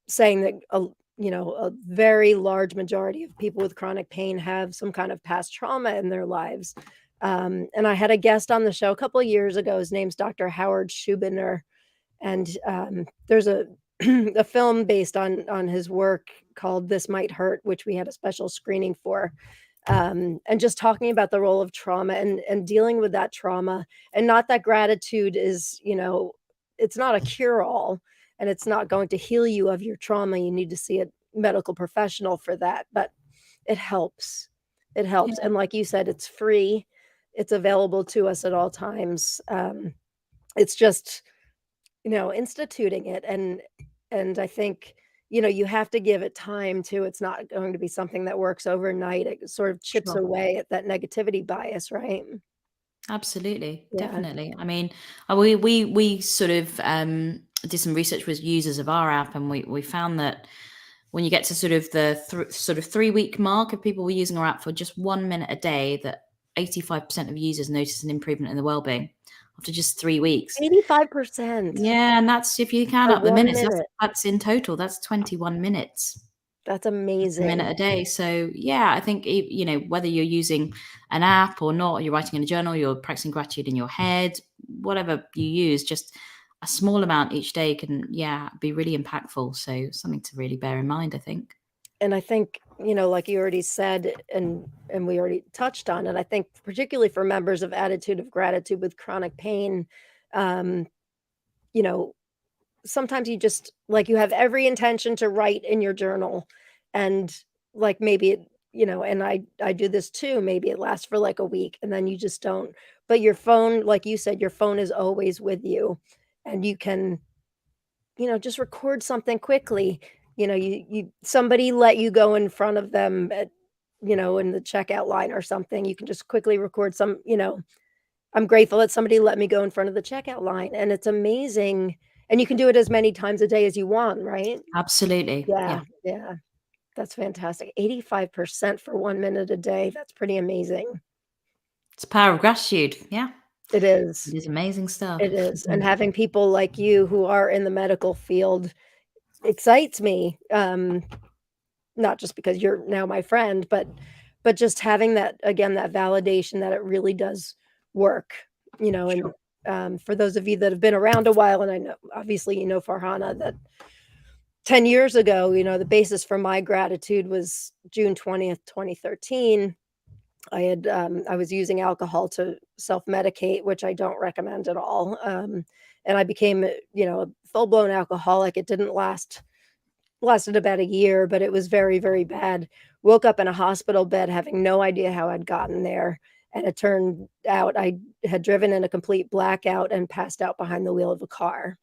saying that a very large majority of people with chronic pain have some kind of past trauma in their lives. And I had a guest on the show a couple of years ago. His name's Dr. Howard Schubiner, and there's a a film based on his work called This Might Hurt, which we had a special screening for. And just talking about the role of trauma and dealing with that trauma, and not that gratitude is, it's not a cure-all, and it's not going to heal you of your trauma. You need to see a medical professional for that, but it helps. It helps. Yeah. And like you said, it's free. It's available to us at all times. It's just, instituting it. And I think, you have to give it time too. It's not going to be something that works overnight. It sort of chips Sure. away at that negativity bias, right? Absolutely, Yeah. definitely. I mean, we sort of did some research with users of our app, and we found that when you get to sort of the 3-week mark of people were using our app for just 1 minute a day, that 85% of users noticed an improvement in the well-being after just 3 weeks. 85%. Yeah, and that's, if you count For up the 1 minutes, minute. that's in total, that's 21 minutes. That's A amazing. minute a day. So yeah, I think whether you're using an app or not, you're writing in a journal, you're practicing gratitude in your head, whatever you use, just a small amount each day can be really impactful. So something to really bear in mind, I think. And I think, like you already said, and we already touched on it, I think particularly for members of Attitude of Gratitude with chronic pain, you know, sometimes you just like you have every intention to write in your journal, and like maybe it, and I do this too, maybe it lasts for like a week and then you just don't. But your phone, like you said, your phone is always with you, and you can, just record something quickly. You somebody let you go in front of them at, in the checkout line or something. You can just quickly record some, I'm grateful that somebody let me go in front of the checkout line, and it's amazing. And you can do it as many times a day as you want, right? Absolutely. Yeah, Yeah. yeah. That's fantastic. 85% for 1 minute a day. That's pretty amazing. It's the power of gratitude. Yeah. It is. It is amazing stuff. It is. And having people like you who are in the medical field excites me. Not just because you're now my friend, but just having that, again, that validation that it really does work, and Sure. for those of you that have been around a while, and I know obviously Farhana, that 10 years ago, the basis for my gratitude was June 20th, 2013. I was using alcohol to self-medicate, which I don't recommend at all. And I became, a full-blown alcoholic. It didn't lasted about a year, but it was very, very bad. Woke up in a hospital bed having no idea how I'd gotten there. And it turned out I had driven in a complete blackout and passed out behind the wheel of a car.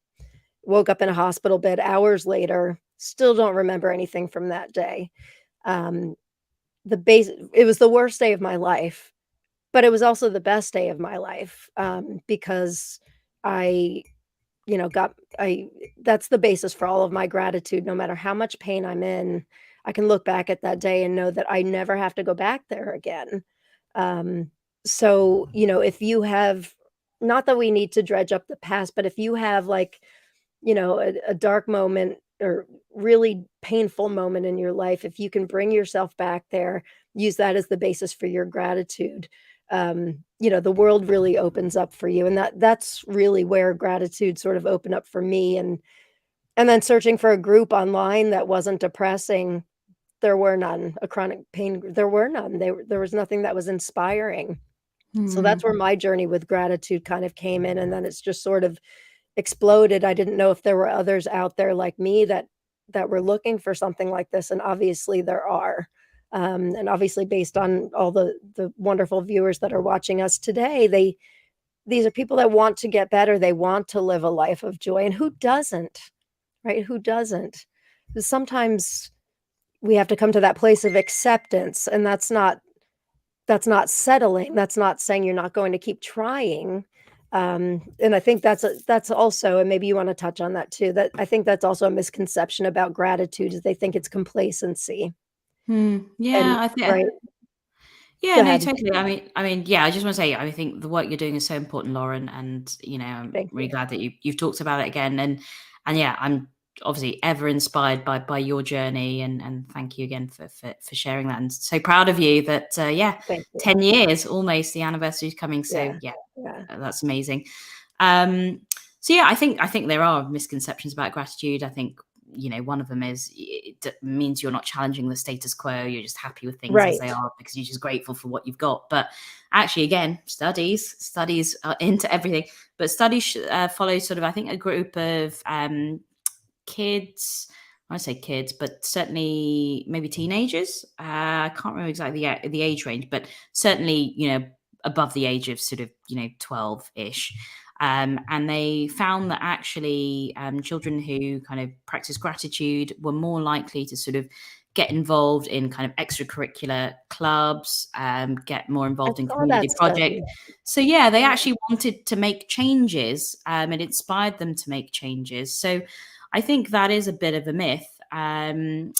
Woke up in a hospital bed hours later, still don't remember anything from that day. Um, it was the worst day of my life, but it was also the best day of my life, because I got I that's the basis for all of my gratitude. No matter how much pain I'm in, I can look back at that day and know that I never have to go back there again. Um, so, if you have, not that we need to dredge up the past, but if you have, like, a dark moment or really painful moment in your life, if you can bring yourself back there, use that as the basis for your gratitude, the world really opens up for you. And that's really where gratitude sort of opened up for me. And then searching for a group online that wasn't depressing, there were none. A chronic pain, there were none. There was nothing that was inspiring. So that's where my journey with gratitude kind of came in, and then it's just sort of exploded. I didn't know if there were others out there like me that were looking for something like this, and obviously there are. And obviously based on all the wonderful viewers that are watching us today, these are people that want to get better. They want to live a life of joy, and who doesn't, right? Who doesn't? 'Cause sometimes we have to come to that place of acceptance, and that's not settling. That's not saying you're not going to keep trying. And I think that's also, and maybe you want to touch on that too, that I think that's also a misconception about gratitude, is they think it's complacency. Yeah, And I think. right. Yeah, Go no, ahead. totally. I mean, yeah, I just want to say, I think the work you're doing is so important, Lauren, and I'm Thank really you. glad that you've talked about it again, and yeah, I'm obviously ever inspired by your journey, and thank you again for sharing that, and so proud of you that yeah, Thank you. 10 years almost, the anniversary is coming, so Yeah. yeah, Yeah. that's amazing. Um, so yeah, I think there are misconceptions about gratitude. I think one of them is it means you're not challenging the status quo. You're just happy with things as they Right. are because you're just grateful for what you've got. But actually, again, studies are into everything. But studies follow sort of, I think, a group of kids. I say kids, but certainly maybe teenagers. I can't remember exactly the age range, but certainly above the age of sort of 12-ish. And they found that actually children who kind of practice gratitude were more likely to sort of get involved in kind of extracurricular clubs, get more I involved in saw community that projects. study. So yeah, they Yeah. actually wanted to make changes. It inspired them to make changes. So I think that is a bit of a myth. And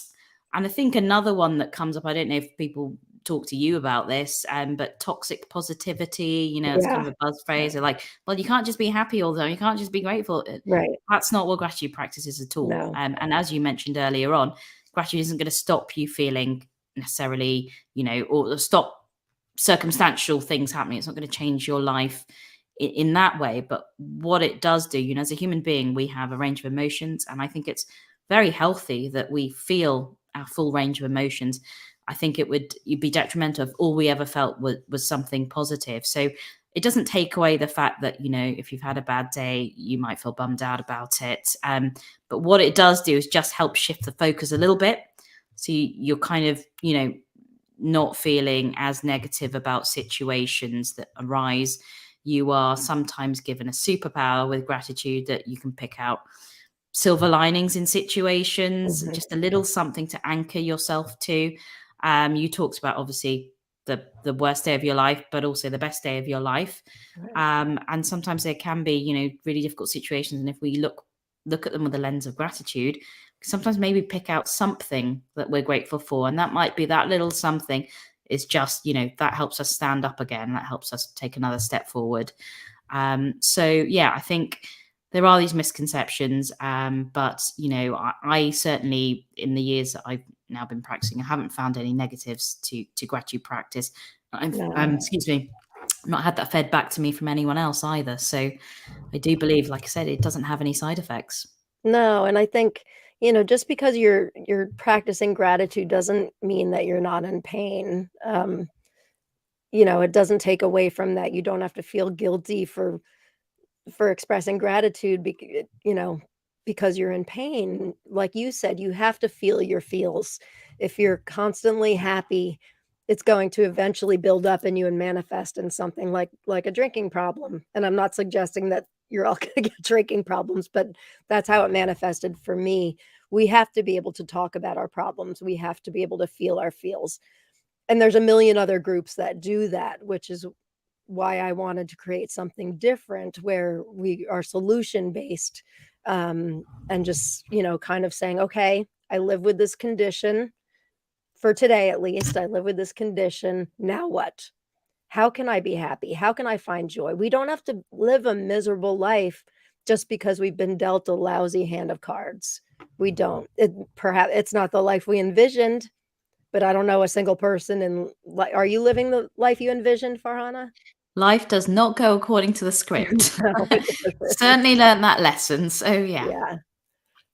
I think another one that comes up, I don't know if people talk to you about this, but toxic positivity, it's kind Yeah. of a buzz Yeah. phrase. They're like, well, you can't just be happy all the time. You can't just be grateful. Right. That's not what gratitude practice is at all. No. And as you mentioned earlier on, gratitude isn't going to stop you feeling necessarily, or stop circumstantial things happening. It's not going to change your life in that way. But what it does do, as a human being, we have a range of emotions. And I think it's very healthy that we feel our full range of emotions. I think you'd be detrimental if all we ever felt was something positive. So it doesn't take away the fact that, if you've had a bad day, you might feel bummed out about it. But what it does do is just help shift the focus a little bit. So you're kind of, not feeling as negative about situations that arise. You are sometimes given a superpower with gratitude that you can pick out silver linings in situations, Mhm. just a little something to anchor yourself to. You talked about obviously the worst day of your life, but also the best day of your life. Right. And sometimes there can be, really difficult situations. And if we look at them with a lens of gratitude, sometimes maybe pick out something that we're grateful for. And that might be that little something is just, that helps us stand up again. That helps us take another step forward. So yeah, I think there are these misconceptions, but I certainly, in the years that I've now been practicing, I haven't found any negatives to gratitude practice. Excuse me, not had that fed back to me from anyone else either. So I do believe, like I said, it doesn't have any side effects. No, and I think, just because you're practicing gratitude doesn't mean that you're not in pain. It doesn't take away from that. You don't have to feel guilty for expressing gratitude, because you're in pain. Like you said, you have to feel your feels. If you're constantly happy, it's going to eventually build up in you and manifest in something like a drinking problem. And I'm not suggesting that you're all going to get drinking problems, but that's how it manifested for me. We have to be able to talk about our problems. We have to be able to feel our feels. And there's a million other groups that do that, which is why I wanted to create something different where we are solution based, and just, kind of saying, okay, I live with this condition for today, at least. I live with this condition. Now what? How can I be happy? How can I find joy? We don't have to live a miserable life just because we've been dealt a lousy hand of cards. We don't. Perhaps it's not the life we envisioned, but I don't know a single person are you living the life you envisioned, Farhana? Life does not go according to the script. No, it doesn't. Certainly learned that lesson. So yeah. Yeah.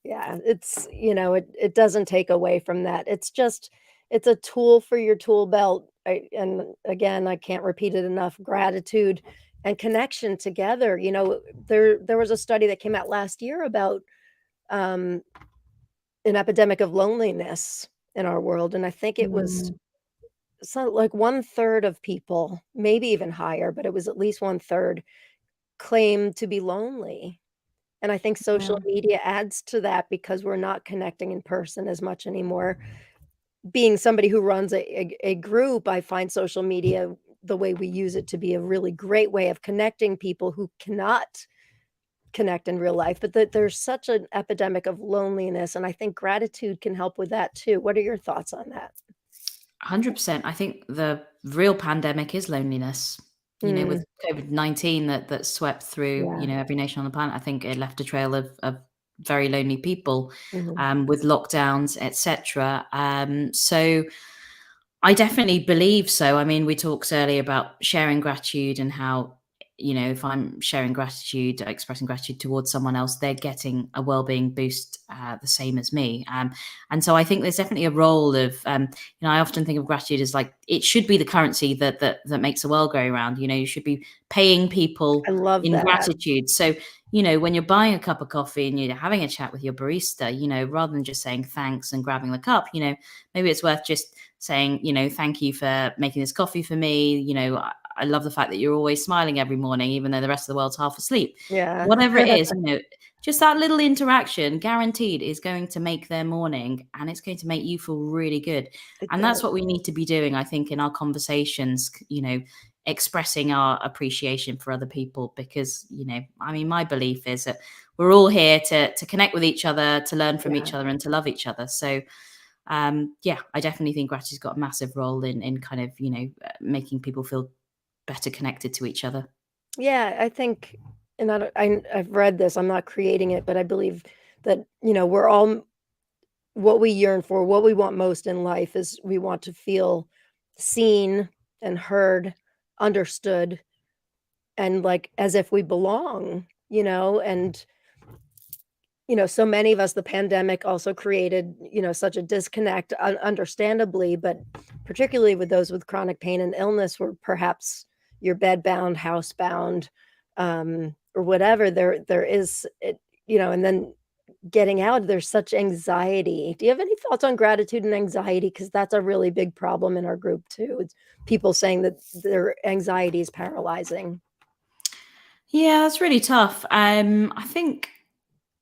Yeah. It doesn't take away from that. It's a tool for your tool belt. And again, I can't repeat it enough. Gratitude and connection together. There was a study that came out last year about um, an epidemic of loneliness in our world. And I think it was like 1/3 of people, maybe even higher, but it was at least 1/3 claim to be lonely. And I think social Yeah. media adds to that because we're not connecting in person as much anymore. Being somebody who runs a group, I find social media, the way we use it, to be a really great way of connecting people who cannot connect in real life, but that there's such an epidemic of loneliness, and I think gratitude can help with that too. What are your thoughts on that? 100%. I think the real pandemic is loneliness. Mm, With COVID-19 that swept through, yeah. every nation on the planet, I think it left a trail of very lonely people, Mhm. with lockdowns, etc. So I definitely believe so. I mean, we talked earlier about sharing gratitude and how, if I'm sharing gratitude, expressing gratitude towards someone else, they're getting a well-being boost, the same as me. And so I think there's definitely a role of, I often think of gratitude as like it should be the currency that makes the world go round. You should be paying people I love in that. gratitude. So, when you're buying a cup of coffee and you're having a chat with your barista, rather than just saying thanks and grabbing the cup, maybe it's worth just saying, thank you for making this coffee for me. I love the fact that you're always smiling every morning, even though the rest of the world's half asleep. Yeah. Whatever it is, just that little interaction guaranteed is going to make their morning, and it's going to make you feel really good. It And that's does. what we need to be doing, I think, in our conversations, expressing our appreciation for other people, because, my belief is that we're all here to connect with each other, to learn from Yeah. each other, and to love each other. So yeah, I definitely think gratitude's got a massive role in kind of, making people feel better connected to each other. Yeah, I think, and I've read this, I'm not creating it, but I believe that, we're all what we yearn for, what we want most in life is we want to feel seen and heard, understood, and like as if we belong, and so many of us, the pandemic also created, such a disconnect, understandably, but particularly with those with chronic pain and illness, where perhaps you're bedbound, housebound, or whatever. There is it, and then getting out, there's such anxiety. Do you have any thoughts on gratitude and anxiety? Because that's a really big problem in our group too. It's people saying that their anxiety is paralyzing. Yeah, that's really tough. I think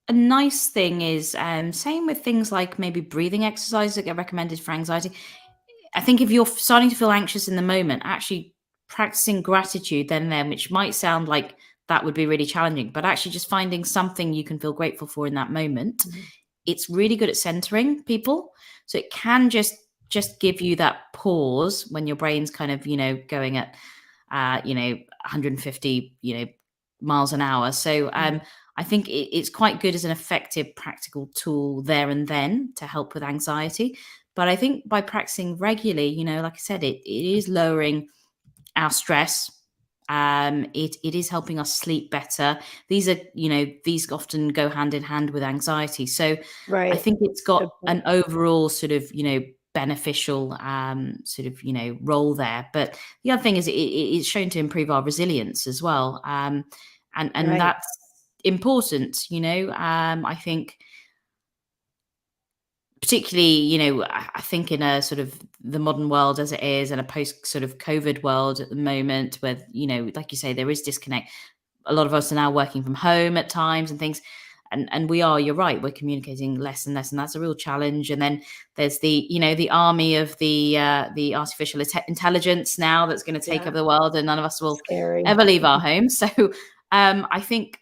a nice thing is, same with things like maybe breathing exercises that get recommended for anxiety. I think if you're starting to feel anxious in the moment, actually practicing gratitude then and there, which might sound like that would be really challenging, but actually just finding something you can feel grateful for in that moment Mhm. it's really good at centering people. So it can just give you that pause when your brain's kind of, going at, 150, miles an hour. So I think it's quite good as an effective practical tool there and then to help with anxiety. But I think by practicing regularly, like I said, it is lowering our stress. It is helping us sleep better. These often go hand in hand with anxiety. So I think it's got an overall sort of, beneficial role there. But the other thing is it's shown to improve our resilience as well. And that's important, I think, particularly, I think in a sort of the modern world as it is, and a post sort of COVID world at the moment, where, like you say, there is disconnect. A lot of us are now working from home at times and things. And you're right, we're communicating less and less, and that's a real challenge. And then there's the army of the artificial intelligence now that's going to take over the world, and none of us will ever leave our homes. So I think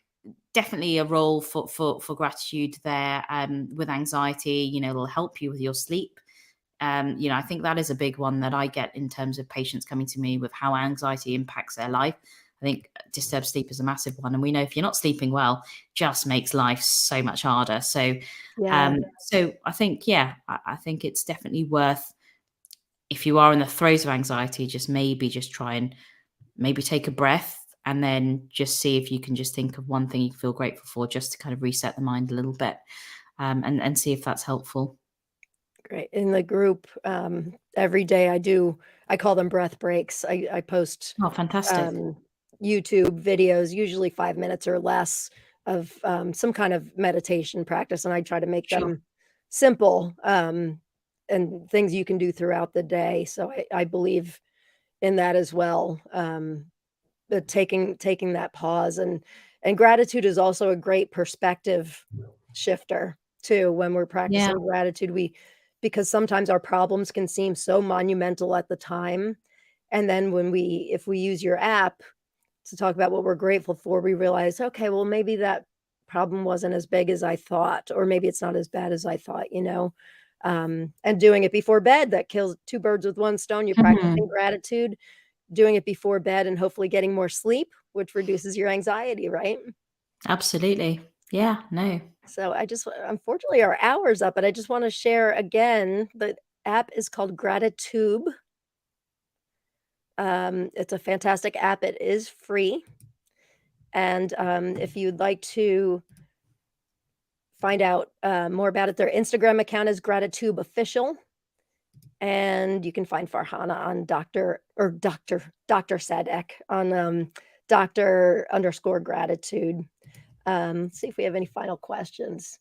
definitely a role for gratitude there, with anxiety. It'll help you with your sleep. I think that is a big one that I get in terms of patients coming to me with how anxiety impacts their life. I think disturbed sleep is a massive one. And we know if you're not sleeping well, just makes life so much harder. So, so I think, I think it's definitely worth, if you are in the throes of anxiety, just try and maybe take a breath, and then just see if you can just think of one thing you feel grateful for, just to kind of reset the mind a little bit, and see if that's helpful. Great. In the group, every day I call them breath breaks. I post fantastic. YouTube videos, usually 5 minutes or less, of some kind of meditation practice, and I try to make them simple, and things you can do throughout the day. So I believe in that as well. But taking that pause, and gratitude is also a great perspective shifter too. When we're practicing gratitude, because sometimes our problems can seem so monumental at the time, and then if we use your app to talk about what we're grateful for, we realize, okay, well, maybe that problem wasn't as big as I thought, or maybe it's not as bad as I thought, and doing it before bed, that kills two birds with one stone. You're practicing gratitude, doing it before bed, and hopefully getting more sleep, which reduces your anxiety, right? Absolutely. Yeah, no. So unfortunately, our hour's up, but I just want to share again, the app is called Gratitube. It's a fantastic app. It is free. And if you'd like to find out more about it, their Instagram account is Gratitube Official. And you can find Farhana on Dr. Sadek on Dr._gratitude. Let's see if we have any final questions.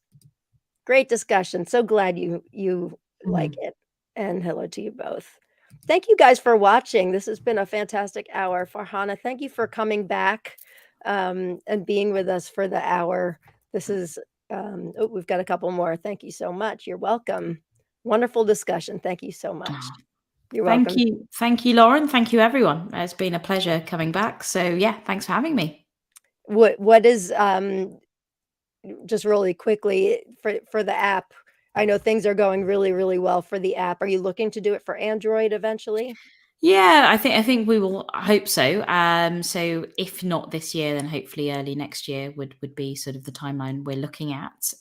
Great discussion. So glad you like it. And hello to you both. Thank you guys for watching. This has been a fantastic hour. Farhana, thank you for coming back and being with us for the hour. This is, we've got a couple more. Thank you so much. You're welcome. Wonderful discussion. Thank you so much. You're welcome. Thank you. Thank you, Lauren. Thank you, everyone. It's been a pleasure coming back. So yeah, thanks for having me. What is, just really quickly, for the app, I know things are going really, really well for the app. Are you looking to do it for Android eventually? Yeah, I think we will. I hope so. So if not this year, then hopefully early next year would be sort of the timeline we're looking at.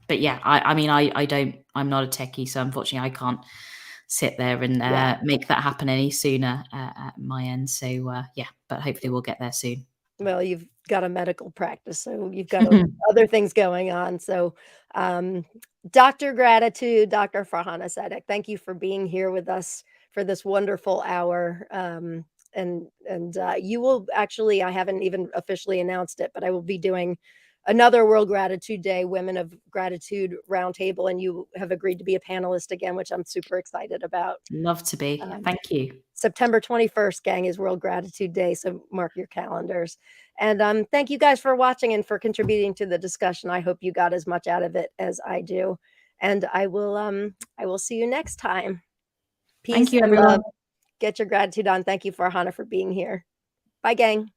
But yeah, I'm not a techie, so unfortunately I can't sit there and make that happen any sooner at my end. So yeah, but hopefully we'll get there soon. Well, you've got a medical practice, so you've got other things going on. So, Dr. Gratitude, Dr. Farhana Sadek, thank you for being here with us for this wonderful hour. And you will actually, I haven't even officially announced it, but I will be doing another World Gratitude Day, Women of Gratitude Roundtable, and you have agreed to be a panelist again, which I'm super excited about. Love to be. Thank you. September 21st, gang, is World Gratitude Day, so mark your calendars. And thank you guys for watching and for contributing to the discussion. I hope you got as much out of it as I do. And I will see you next time. Peace. Thank you, everyone. Love. Get your gratitude on. Thank you, Farhana, for being here. Bye, gang.